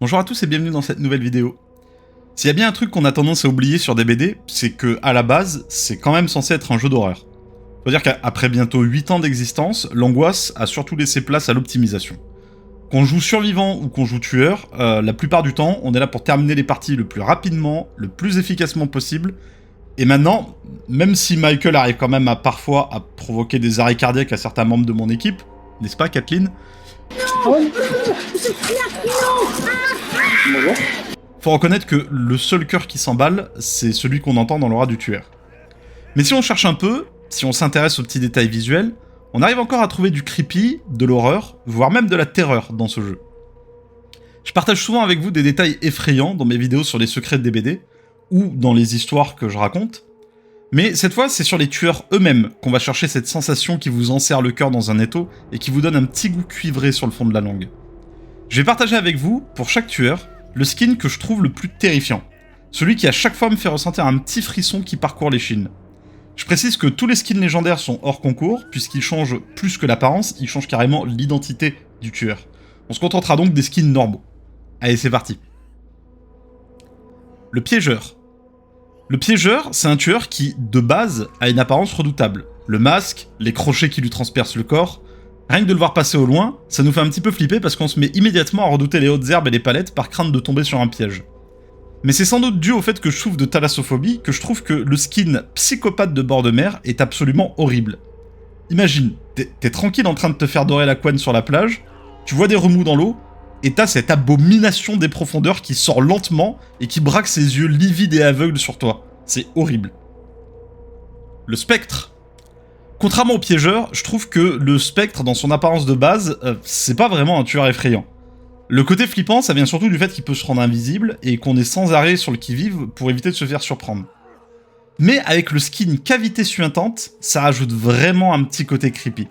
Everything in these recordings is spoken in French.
Bonjour à tous et bienvenue dans cette nouvelle vidéo. S'il y a bien un truc qu'on a tendance à oublier sur des BD, c'est que à la base, c'est quand même censé être un jeu d'horreur. Faut dire qu'après bientôt 8 ans d'existence, l'angoisse a surtout laissé place à l'optimisation. Qu'on joue survivant ou qu'on joue tueur, la plupart du temps, on est là pour terminer les parties le plus rapidement, le plus efficacement possible. Et maintenant, même si Michael arrive quand même parfois à provoquer des arrêts cardiaques à certains membres de mon équipe, n'est-ce pas Kathleen ? Faut reconnaître que le seul cœur qui s'emballe, c'est celui qu'on entend dans l'aura du tueur. Mais si on cherche un peu, si on s'intéresse aux petits détails visuels, on arrive encore à trouver du creepy, de l'horreur, voire même de la terreur dans ce jeu. Je partage souvent avec vous des détails effrayants dans mes vidéos sur les secrets des BD, ou dans les histoires que je raconte, mais cette fois c'est sur les tueurs eux-mêmes qu'on va chercher cette sensation qui vous enserre le cœur dans un étau et qui vous donne un petit goût cuivré sur le fond de la langue. Je vais partager avec vous, pour chaque tueur, le skin que je trouve le plus terrifiant. Celui qui à chaque fois me fait ressentir un petit frisson qui parcourt l'échine. Je précise que tous les skins légendaires sont hors concours, puisqu'ils changent plus que l'apparence, ils changent carrément l'identité du tueur. On se contentera donc des skins normaux. Allez, c'est parti. Le piégeur. Le piégeur, c'est un tueur qui, de base, a une apparence redoutable. Le masque, les crochets qui lui transpercent le corps... Rien que de le voir passer au loin, ça nous fait un petit peu flipper parce qu'on se met immédiatement à redouter les hautes herbes et les palettes par crainte de tomber sur un piège. Mais c'est sans doute dû au fait que je souffre de thalassophobie que je trouve que le skin psychopathe de bord de mer est absolument horrible. Imagine, t'es tranquille en train de te faire dorer la couenne sur la plage, tu vois des remous dans l'eau, et t'as cette abomination des profondeurs qui sort lentement et qui braque ses yeux livides et aveugles sur toi. C'est horrible. Le spectre. Contrairement au piégeur, je trouve que le spectre, dans son apparence de base, c'est pas vraiment un tueur effrayant. Le côté flippant, ça vient surtout du fait qu'il peut se rendre invisible et qu'on est sans arrêt sur le qui-vive pour éviter de se faire surprendre. Mais avec le skin cavité suintante, ça rajoute vraiment un petit côté creepy.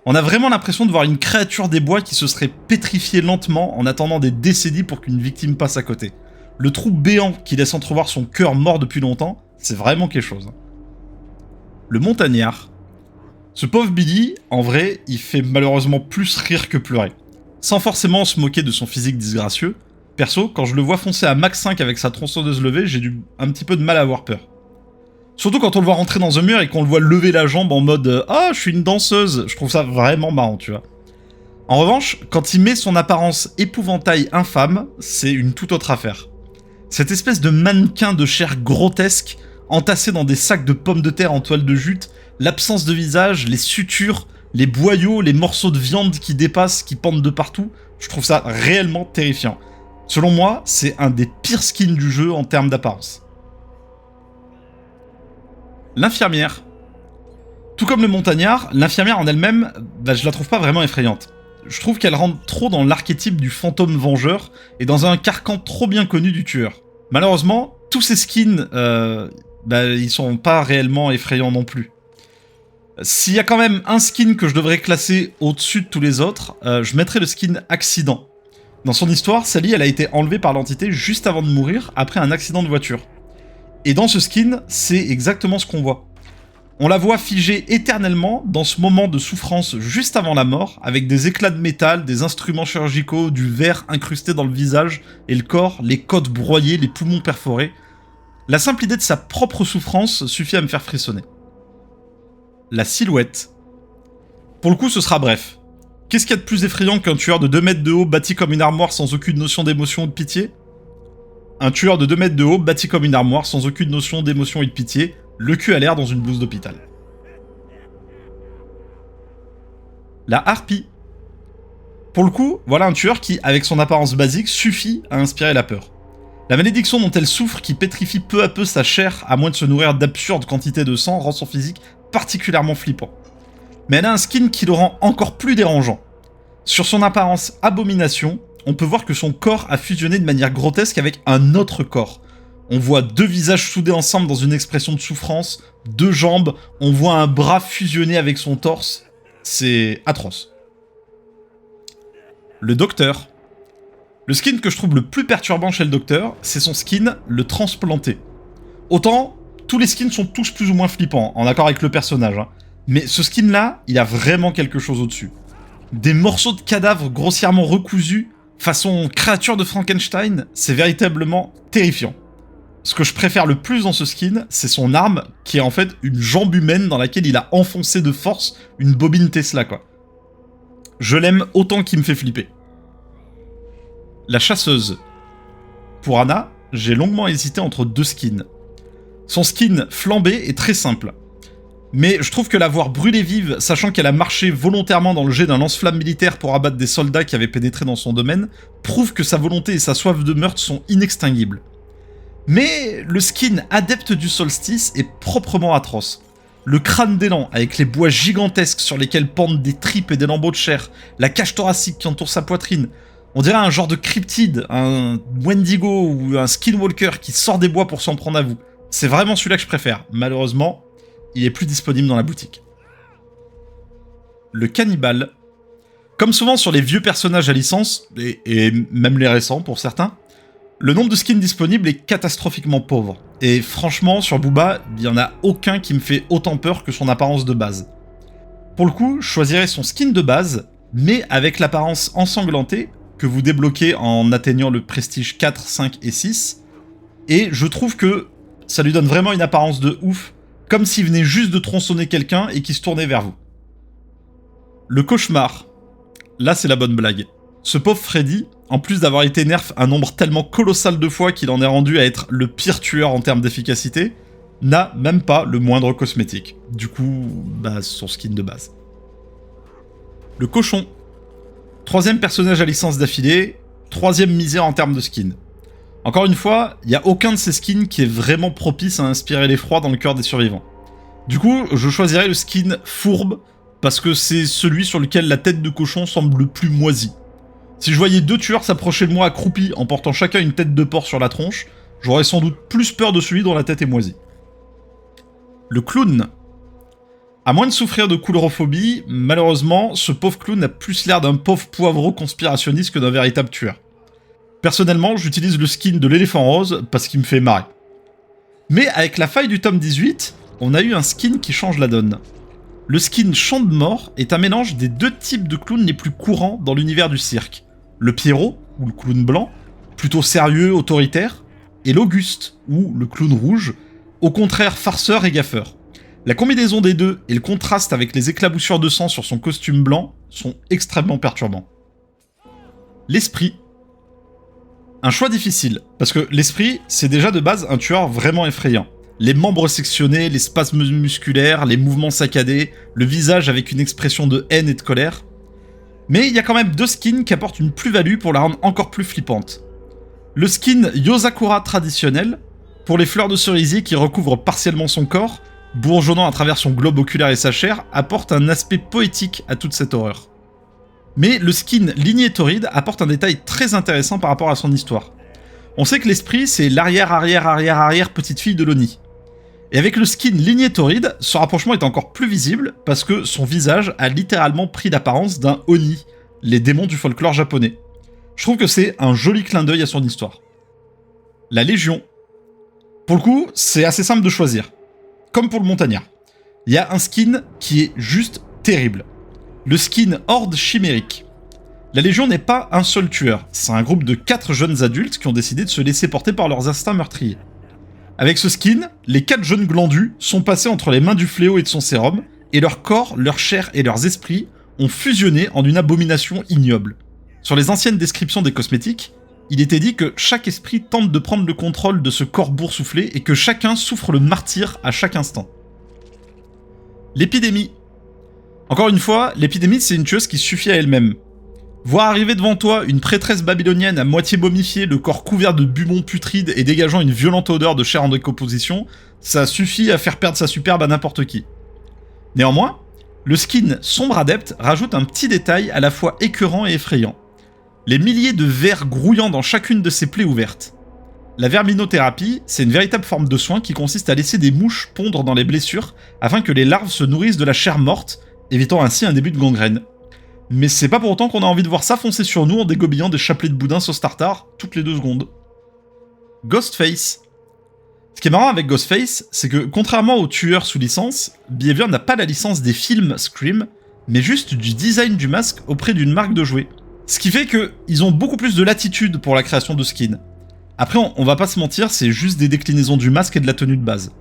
On a vraiment l'impression de voir une créature des bois qui se serait pétrifiée lentement en attendant des décennies pour qu'une victime passe à côté. Le trou béant qui laisse entrevoir son cœur mort depuis longtemps, c'est vraiment quelque chose. Le montagnard. Ce pauvre Billy, en vrai, il fait malheureusement plus rire que pleurer. Sans forcément se moquer de son physique disgracieux, perso, quand je le vois foncer à max 5 avec sa tronçonneuse levée, j'ai un petit peu de mal à avoir peur. Surtout quand on le voit rentrer dans un mur et qu'on le voit lever la jambe en mode « Ah, je suis une danseuse !» Je trouve ça vraiment marrant, tu vois. En revanche, quand il met son apparence épouvantail infâme, c'est une toute autre affaire. Cette espèce de mannequin de chair grotesque, entassé dans des sacs de pommes de terre en toile de jute, l'absence de visage, les sutures, les boyaux, les morceaux de viande qui dépassent, qui pendent de partout, je trouve ça réellement terrifiant. Selon moi, c'est un des pires skins du jeu en termes d'apparence. L'infirmière. Tout comme le montagnard, l'infirmière en elle-même, je la trouve pas vraiment effrayante. Je trouve qu'elle rentre trop dans l'archétype du fantôme vengeur et dans un carcan trop bien connu du tueur. Malheureusement, tous ces skins, ils sont pas réellement effrayants non plus. S'il y a quand même un skin que je devrais classer au-dessus de tous les autres, je mettrais le skin accident. Dans son histoire, Sally, elle a été enlevée par l'entité juste avant de mourir, après un accident de voiture. Et dans ce skin, c'est exactement ce qu'on voit. On la voit figée éternellement dans ce moment de souffrance juste avant la mort, avec des éclats de métal, des instruments chirurgicaux, du verre incrusté dans le visage, et le corps, les côtes broyées, les poumons perforés. La simple idée de sa propre souffrance suffit à me faire frissonner. La silhouette. Pour le coup, ce sera bref. Qu'est-ce qu'il y a de plus effrayant qu'un tueur de 2 mètres de haut bâti comme une armoire sans aucune notion d'émotion ou de pitié ? Un tueur de 2 mètres de haut bâti comme une armoire sans aucune notion d'émotion et de pitié, le cul à l'air dans une blouse d'hôpital. La harpie. Pour le coup, voilà un tueur qui, avec son apparence basique, suffit à inspirer la peur. La malédiction dont elle souffre, qui pétrifie peu à peu sa chair, à moins de se nourrir d'absurdes quantités de sang, rend son physique particulièrement flippant. Mais elle a un skin qui le rend encore plus dérangeant. Sur son apparence abomination, on peut voir que son corps a fusionné de manière grotesque avec un autre corps. On voit 2 visages soudés ensemble dans une expression de souffrance, 2 jambes, on voit un bras fusionné avec son torse. C'est atroce. Le docteur. Le skin que je trouve le plus perturbant chez le docteur, c'est son skin, le transplanté. Autant, tous les skins sont tous plus ou moins flippants, en accord avec le personnage, hein. Mais ce skin-là, il a vraiment quelque chose au-dessus. Des morceaux de cadavres grossièrement recousus, Façon créature de Frankenstein, c'est véritablement terrifiant. Ce que je préfère le plus dans ce skin, c'est son arme, qui est en fait une jambe humaine dans laquelle il a enfoncé de force une bobine Tesla, quoi. Je l'aime autant qu'il me fait flipper. La chasseuse. Pour Ana, j'ai longuement hésité entre 2 skins. Son skin flambé est très simple. Mais je trouve que la voir brûlée vive, sachant qu'elle a marché volontairement dans le jet d'un lance-flamme militaire pour abattre des soldats qui avaient pénétré dans son domaine, prouve que sa volonté et sa soif de meurtre sont inextinguibles. Mais le skin adepte du solstice est proprement atroce. Le crâne d'élan, avec les bois gigantesques sur lesquels pendent des tripes et des lambeaux de chair, la cage thoracique qui entoure sa poitrine, on dirait un genre de cryptide, un Wendigo ou un skinwalker qui sort des bois pour s'en prendre à vous. C'est vraiment celui-là que je préfère. Malheureusement, il est plus disponible dans la boutique. Le cannibale. Comme souvent sur les vieux personnages à licence, et même les récents pour certains, le nombre de skins disponibles est catastrophiquement pauvre. Et franchement, sur Booba, il n'y en a aucun qui me fait autant peur que son apparence de base. Pour le coup, je choisirais son skin de base, mais avec l'apparence ensanglantée, que vous débloquez en atteignant le prestige 4, 5 et 6, et je trouve que ça lui donne vraiment une apparence de ouf, comme s'il venait juste de tronçonner quelqu'un et qu'il se tournait vers vous. Le cauchemar. Là, c'est la bonne blague. Ce pauvre Freddy, en plus d'avoir été nerf un nombre tellement colossal de fois qu'il en est rendu à être le pire tueur en termes d'efficacité, n'a même pas le moindre cosmétique. Du coup, son skin de base. Le cochon. 3e personnage à licence d'affilée, 3e misère en termes de skin. Encore une fois, il n'y a aucun de ces skins qui est vraiment propice à inspirer l'effroi dans le cœur des survivants. Du coup, je choisirais le skin fourbe, parce que c'est celui sur lequel la tête de cochon semble le plus moisie. Si je voyais 2 tueurs s'approcher de moi accroupis en portant chacun une tête de porc sur la tronche, j'aurais sans doute plus peur de celui dont la tête est moisie. Le clown. À moins de souffrir de coulrophobie, malheureusement, ce pauvre clown a plus l'air d'un pauvre poivreau conspirationniste que d'un véritable tueur. Personnellement, j'utilise le skin de l'éléphant rose parce qu'il me fait marrer. Mais avec la faille du tome 18, on a eu un skin qui change la donne. Le skin Chant de mort est un mélange des 2 types de clowns les plus courants dans l'univers du cirque. Le Pierrot, ou le clown blanc, plutôt sérieux, autoritaire, et l'Auguste, ou le clown rouge, au contraire farceur et gaffeur. La combinaison des deux et le contraste avec les éclaboussures de sang sur son costume blanc sont extrêmement perturbants. L'esprit. Un choix difficile, parce que l'esprit, c'est déjà de base un tueur vraiment effrayant. Les membres sectionnés, les spasmes musculaires, les mouvements saccadés, le visage avec une expression de haine et de colère. Mais il y a quand même 2 skins qui apportent une plus-value pour la rendre encore plus flippante. Le skin Yozakura traditionnel, pour les fleurs de cerisier qui recouvrent partiellement son corps, bourgeonnant à travers son globe oculaire et sa chair, apporte un aspect poétique à toute cette horreur. Mais le skin Lignée Tauride apporte un détail très intéressant par rapport à son histoire. On sait que l'esprit, c'est l'arrière petite fille de l'Oni. Et avec le skin Lignée Tauride, ce rapprochement est encore plus visible parce que son visage a littéralement pris l'apparence d'un Oni, les démons du folklore japonais. Je trouve que c'est un joli clin d'œil à son histoire. La Légion. Pour le coup, c'est assez simple de choisir. Comme pour le montagnard. Il y a un skin qui est juste terrible. Le skin Horde Chimérique. La Légion n'est pas un seul tueur, c'est un groupe de 4 jeunes adultes qui ont décidé de se laisser porter par leurs instincts meurtriers. Avec ce skin, les 4 jeunes glandus sont passés entre les mains du fléau et de son sérum, et leur corps, leur chair et leurs esprits ont fusionné en une abomination ignoble. Sur les anciennes descriptions des cosmétiques, il était dit que chaque esprit tente de prendre le contrôle de ce corps boursouflé et que chacun souffre le martyre à chaque instant. L'épidémie. Encore une fois, l'épidémie c'est une tueuse qui suffit à elle-même. Voir arriver devant toi une prêtresse babylonienne à moitié momifiée, le corps couvert de bubons putrides et dégageant une violente odeur de chair en décomposition, ça suffit à faire perdre sa superbe à n'importe qui. Néanmoins, le skin Sombre Adepte rajoute un petit détail à la fois écœurant et effrayant. Les milliers de vers grouillant dans chacune de ses plaies ouvertes. La verminothérapie, c'est une véritable forme de soin qui consiste à laisser des mouches pondre dans les blessures afin que les larves se nourrissent de la chair morte, évitant ainsi un début de gangrène. Mais c'est pas pour autant qu'on a envie de voir ça foncer sur nous en dégobillant des chapelets de boudin sauce tartare toutes les 2 secondes. Ghostface. Ce qui est marrant avec Ghostface, c'est que contrairement aux tueurs sous licence, Behavior n'a pas la licence des films Scream, mais juste du design du masque auprès d'une marque de jouets. Ce qui fait qu'ils ont beaucoup plus de latitude pour la création de skins. Après, on va pas se mentir, c'est juste des déclinaisons du masque et de la tenue de base.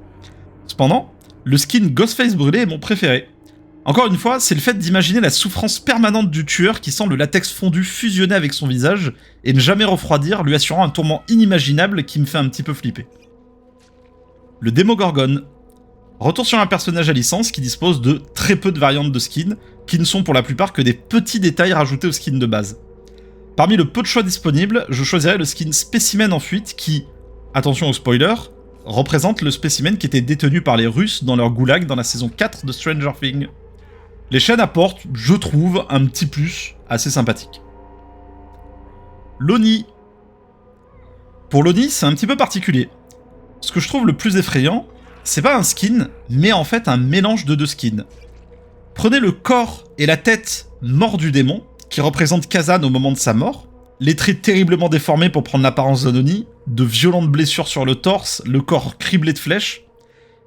Cependant, le skin Ghostface brûlé est mon préféré. Encore une fois, c'est le fait d'imaginer la souffrance permanente du tueur qui sent le latex fondu fusionner avec son visage et ne jamais refroidir, lui assurant un tourment inimaginable qui me fait un petit peu flipper. Le Démogorgon. Retour sur un personnage à licence qui dispose de très peu de variantes de skins, qui ne sont pour la plupart que des petits détails rajoutés au skin de base. Parmi le peu de choix disponibles, je choisirais le skin Spécimen en fuite qui, attention au spoiler, représente le spécimen qui était détenu par les Russes dans leur goulag dans la saison 4 de Stranger Things. Les chaînes apportent, je trouve, un petit plus assez sympathique. L'Oni. Pour l'Oni, c'est un petit peu particulier. Ce que je trouve le plus effrayant, c'est pas un skin, mais en fait un mélange de deux skins. Prenez le corps et la tête mort du démon, qui représente Kazan au moment de sa mort, les traits terriblement déformés pour prendre l'apparence d'un Oni, de violentes blessures sur le torse, le corps criblé de flèches,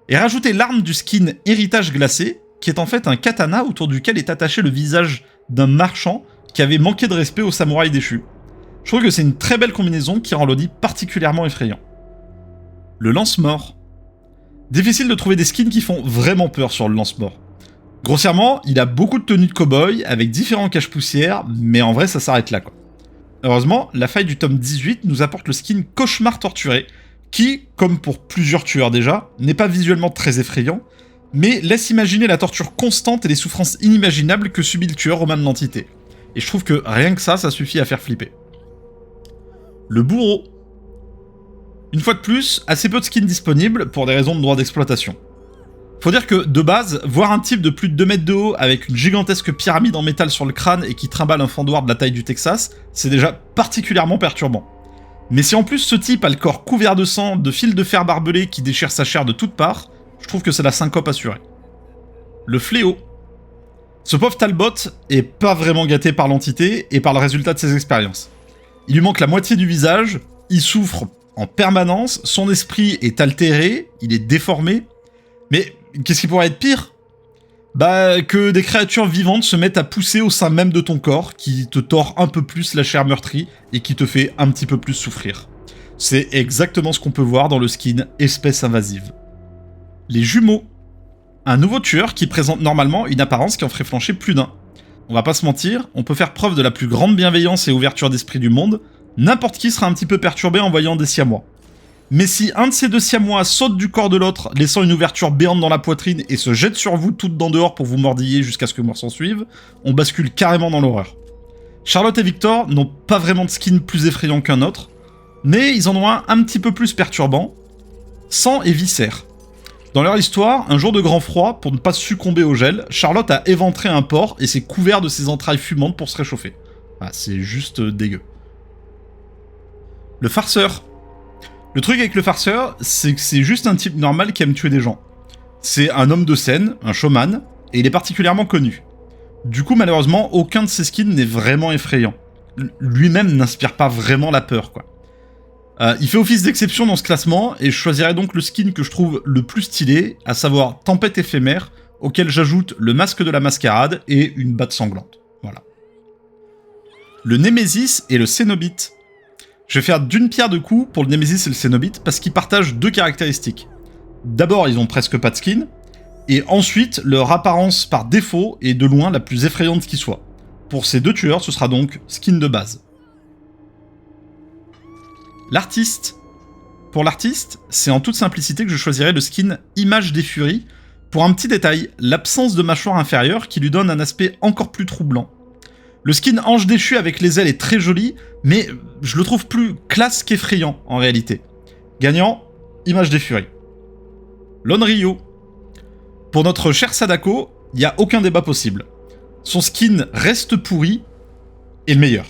et rajoutez l'arme du skin Héritage Glacé, qui est en fait un katana autour duquel est attaché le visage d'un marchand qui avait manqué de respect aux samouraïs déchus. Je trouve que c'est une très belle combinaison qui rend l'Oni particulièrement effrayant. Le lance-mort. Difficile de trouver des skins qui font vraiment peur sur le lance-mort. Grossièrement, il a beaucoup de tenues de cow-boy, avec différents cache-poussières, mais en vrai ça s'arrête là quoi. Heureusement, la faille du tome 18 nous apporte le skin Cauchemar Torturé, qui, comme pour plusieurs tueurs déjà, n'est pas visuellement très effrayant, mais laisse imaginer la torture constante et les souffrances inimaginables que subit le tueur aux mains de l'entité. Et je trouve que rien que ça suffit à faire flipper. Le bourreau. Une fois de plus, assez peu de skins disponibles pour des raisons de droit d'exploitation. Faut dire que, de base, voir un type de plus de 2 mètres de haut avec une gigantesque pyramide en métal sur le crâne et qui trimballe un fendoir de la taille du Texas, c'est déjà particulièrement perturbant. Mais si en plus ce type a le corps couvert de sang, de fils de fer barbelés qui déchirent sa chair de toutes parts, je trouve que c'est la syncope assurée. Le fléau. Ce pauvre Talbot est pas vraiment gâté par l'entité et par le résultat de ses expériences. Il lui manque la moitié du visage, il souffre en permanence, son esprit est altéré, il est déformé, mais qu'est-ce qui pourrait être pire ? Bah, que des créatures vivantes se mettent à pousser au sein même de ton corps, qui te tord un peu plus la chair meurtrie et qui te fait un petit peu plus souffrir. C'est exactement ce qu'on peut voir dans le skin Espèce Invasive. Les jumeaux. Un nouveau tueur qui présente normalement une apparence qui en ferait flancher plus d'un. On va pas se mentir, on peut faire preuve de la plus grande bienveillance et ouverture d'esprit du monde, n'importe qui sera un petit peu perturbé en voyant des siamois. Mais si un de ces deux siamois saute du corps de l'autre, laissant une ouverture béante dans la poitrine et se jette sur vous toutes dents dehors pour vous mordiller jusqu'à ce que mort s'en suive, on bascule carrément dans l'horreur. Charlotte et Victor n'ont pas vraiment de skin plus effrayant qu'un autre, mais ils en ont un petit peu plus perturbant, sang et viscères. Dans leur histoire, un jour de grand froid, pour ne pas succomber au gel, Charlotte a éventré un porc et s'est couvert de ses entrailles fumantes pour se réchauffer. Ah, c'est juste dégueu. Le farceur. Le truc avec le farceur, c'est que c'est juste un type normal qui aime tuer des gens. C'est un homme de scène, un showman, et il est particulièrement connu. Du coup, malheureusement, aucun de ses skins n'est vraiment effrayant. Lui-même n'inspire pas vraiment la peur, quoi. Il fait office d'exception dans ce classement, et je choisirais donc le skin que je trouve le plus stylé, à savoir Tempête éphémère, auquel j'ajoute le masque de la mascarade et une batte sanglante. Voilà. Le Némésis et le Cénobite. Je vais faire d'une pierre deux coups pour le Némésis et le Cénobite, parce qu'ils partagent deux caractéristiques. D'abord, ils ont presque pas de skin, et ensuite, leur apparence par défaut est de loin la plus effrayante qui soit. Pour ces deux tueurs, ce sera donc skin de base. L'artiste. Pour l'artiste, c'est en toute simplicité que je choisirais le skin Image des Furies, pour un petit détail, l'absence de mâchoire inférieure qui lui donne un aspect encore plus troublant. Le skin Ange déchu avec les ailes est très joli, mais je le trouve plus classe qu'effrayant en réalité. Gagnant, Image des Furies. Lonryo. Pour notre cher Sadako, il n'y a aucun débat possible. Son skin reste pourri et le meilleur.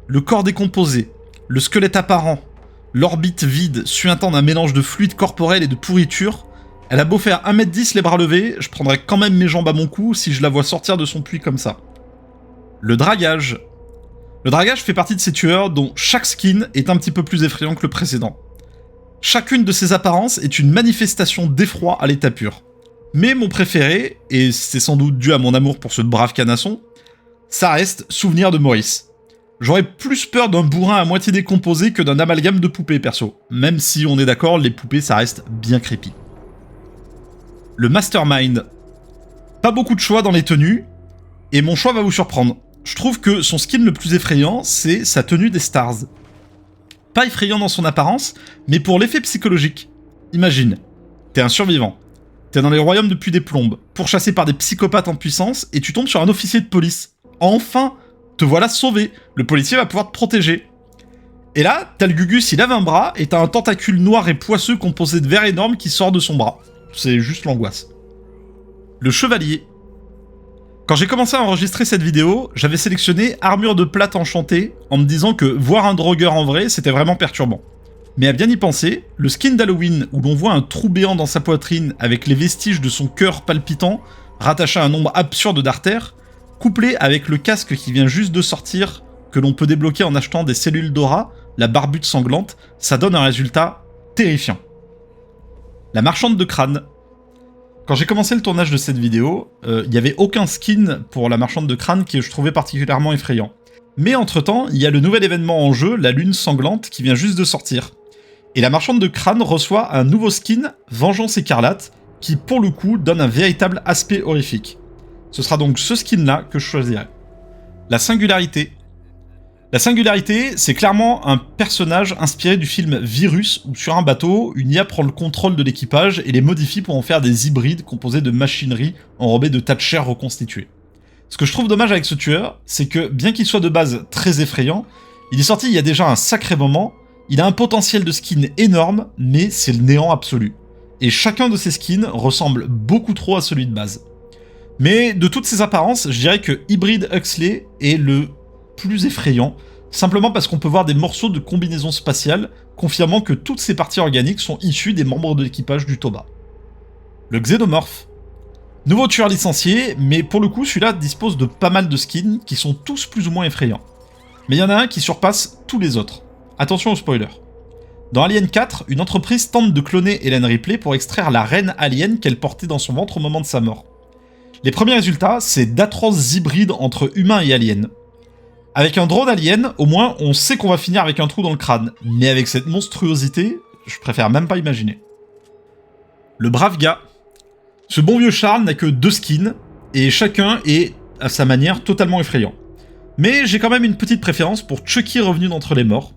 Le corps décomposé, le squelette apparent, l'orbite vide, suintant d'un mélange de fluide corporel et de pourriture, elle a beau faire 1m10 les bras levés, je prendrais quand même mes jambes à mon cou si je la vois sortir de son puits comme ça. Le dragage. Le dragage fait partie de ces tueurs dont chaque skin est un petit peu plus effrayant que le précédent. Chacune de ces apparences est une manifestation d'effroi à l'état pur. Mais mon préféré, et c'est sans doute dû à mon amour pour ce brave canasson, ça reste Souvenir de Maurice. J'aurais plus peur d'un bourrin à moitié décomposé que d'un amalgame de poupées, perso. Même si on est d'accord, les poupées, ça reste bien creepy. Le Mastermind. Pas beaucoup de choix dans les tenues, et mon choix va vous surprendre. Je trouve que son skin le plus effrayant, c'est sa tenue des Stars. Pas effrayant dans son apparence, mais pour l'effet psychologique. Imagine, t'es un survivant. T'es dans les royaumes depuis des plombes, pourchassé par des psychopathes en puissance, et tu tombes sur un officier de police. Enfin, te voilà sauvé. Le policier va pouvoir te protéger. Et là, t'as le Gugus, il lève un bras, et t'as un tentacule noir et poisseux composé de verre énorme qui sort de son bras. C'est juste l'angoisse. Le Chevalier. Quand j'ai commencé à enregistrer cette vidéo, j'avais sélectionné armure de plate enchantée en me disant que voir un drogueur en vrai, c'était vraiment perturbant. Mais à bien y penser, le skin d'Halloween où l'on voit un trou béant dans sa poitrine avec les vestiges de son cœur palpitant, rattaché à un nombre absurde d'artères, couplé avec le casque qui vient juste de sortir, que l'on peut débloquer en achetant des cellules d'aura, la barbute sanglante, ça donne un résultat terrifiant. La marchande de crâne. Quand j'ai commencé le tournage de cette vidéo, il n'y avait aucun skin pour la marchande de crâne que je trouvais particulièrement effrayant. Mais entre-temps, il y a le nouvel événement en jeu, la lune sanglante, qui vient juste de sortir. Et la marchande de crâne reçoit un nouveau skin, Vengeance écarlate, qui pour le coup donne un véritable aspect horrifique. Ce sera donc ce skin-là que je choisirai. La singularité. La singularité, c'est clairement un personnage inspiré du film Virus, où sur un bateau, une IA prend le contrôle de l'équipage et les modifie pour en faire des hybrides composés de machinerie enrobées de tas de chair reconstituée. Ce que je trouve dommage avec ce tueur, c'est que bien qu'il soit de base très effrayant, il est sorti il y a déjà un sacré moment, il a un potentiel de skin énorme, mais c'est le néant absolu. Et chacun de ces skins ressemble beaucoup trop à celui de base. Mais de toutes ces apparences, je dirais que Hybrid Huxley est le plus effrayant, simplement parce qu'on peut voir des morceaux de combinaison spatiale, confirmant que toutes ces parties organiques sont issues des membres de l'équipage du Toba. Le Xénomorphe. Nouveau tueur licencié, mais pour le coup, celui-là dispose de pas mal de skins qui sont tous plus ou moins effrayants. Mais il y en a un qui surpasse tous les autres. Attention au spoiler. Dans Alien 4, une entreprise tente de cloner Ellen Ripley pour extraire la reine alien qu'elle portait dans son ventre au moment de sa mort. Les premiers résultats, c'est d'atroces hybrides entre humains et aliens. Avec un drone alien, au moins, on sait qu'on va finir avec un trou dans le crâne. Mais avec cette monstruosité, je préfère même pas imaginer. Le brave gars. Ce bon vieux Charles n'a que 2 skins, et chacun est, à sa manière, totalement effrayant. Mais j'ai quand même une petite préférence pour Chucky revenu d'entre les morts.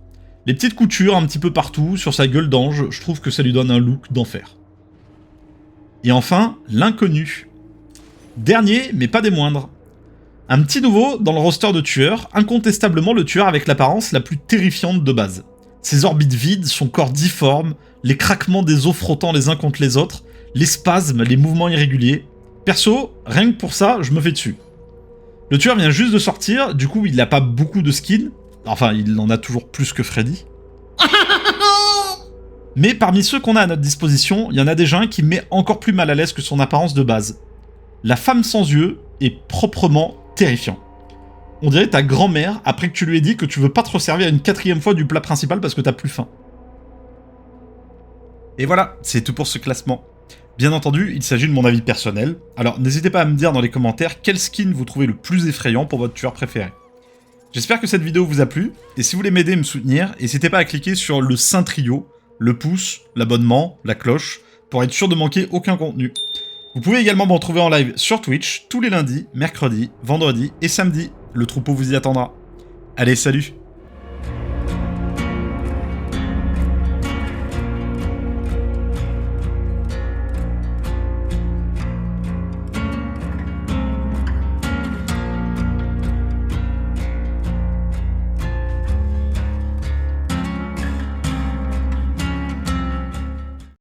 Les petites coutures un petit peu partout, sur sa gueule d'ange, je trouve que ça lui donne un look d'enfer. Et enfin, l'inconnu. Dernier, mais pas des moindres. Un petit nouveau dans le roster de tueurs, incontestablement le tueur avec l'apparence la plus terrifiante de base. Ses orbites vides, son corps difforme, les craquements des os frottant les uns contre les autres, les spasmes, les mouvements irréguliers. Perso, rien que pour ça, je me fais dessus. Le tueur vient juste de sortir, du coup il n'a pas beaucoup de skins, enfin il en a toujours plus que Freddy. Mais parmi ceux qu'on a à notre disposition, il y en a déjà un qui me met encore plus mal à l'aise que son apparence de base. La femme sans yeux est proprement terrifiant. On dirait ta grand-mère après que tu lui aies dit que tu veux pas te resservir une 4e fois du plat principal parce que t'as plus faim. Et voilà, c'est tout pour ce classement. Bien entendu, il s'agit de mon avis personnel, alors n'hésitez pas à me dire dans les commentaires quel skin vous trouvez le plus effrayant pour votre tueur préféré. J'espère que cette vidéo vous a plu, et si vous voulez m'aider et me soutenir, n'hésitez pas à cliquer sur le Saint Trio, le pouce, l'abonnement, la cloche, pour être sûr de manquer aucun contenu. Vous pouvez également me retrouver en live sur Twitch tous les lundis, mercredis, vendredis et samedis. Le troupeau vous y attendra. Allez, salut!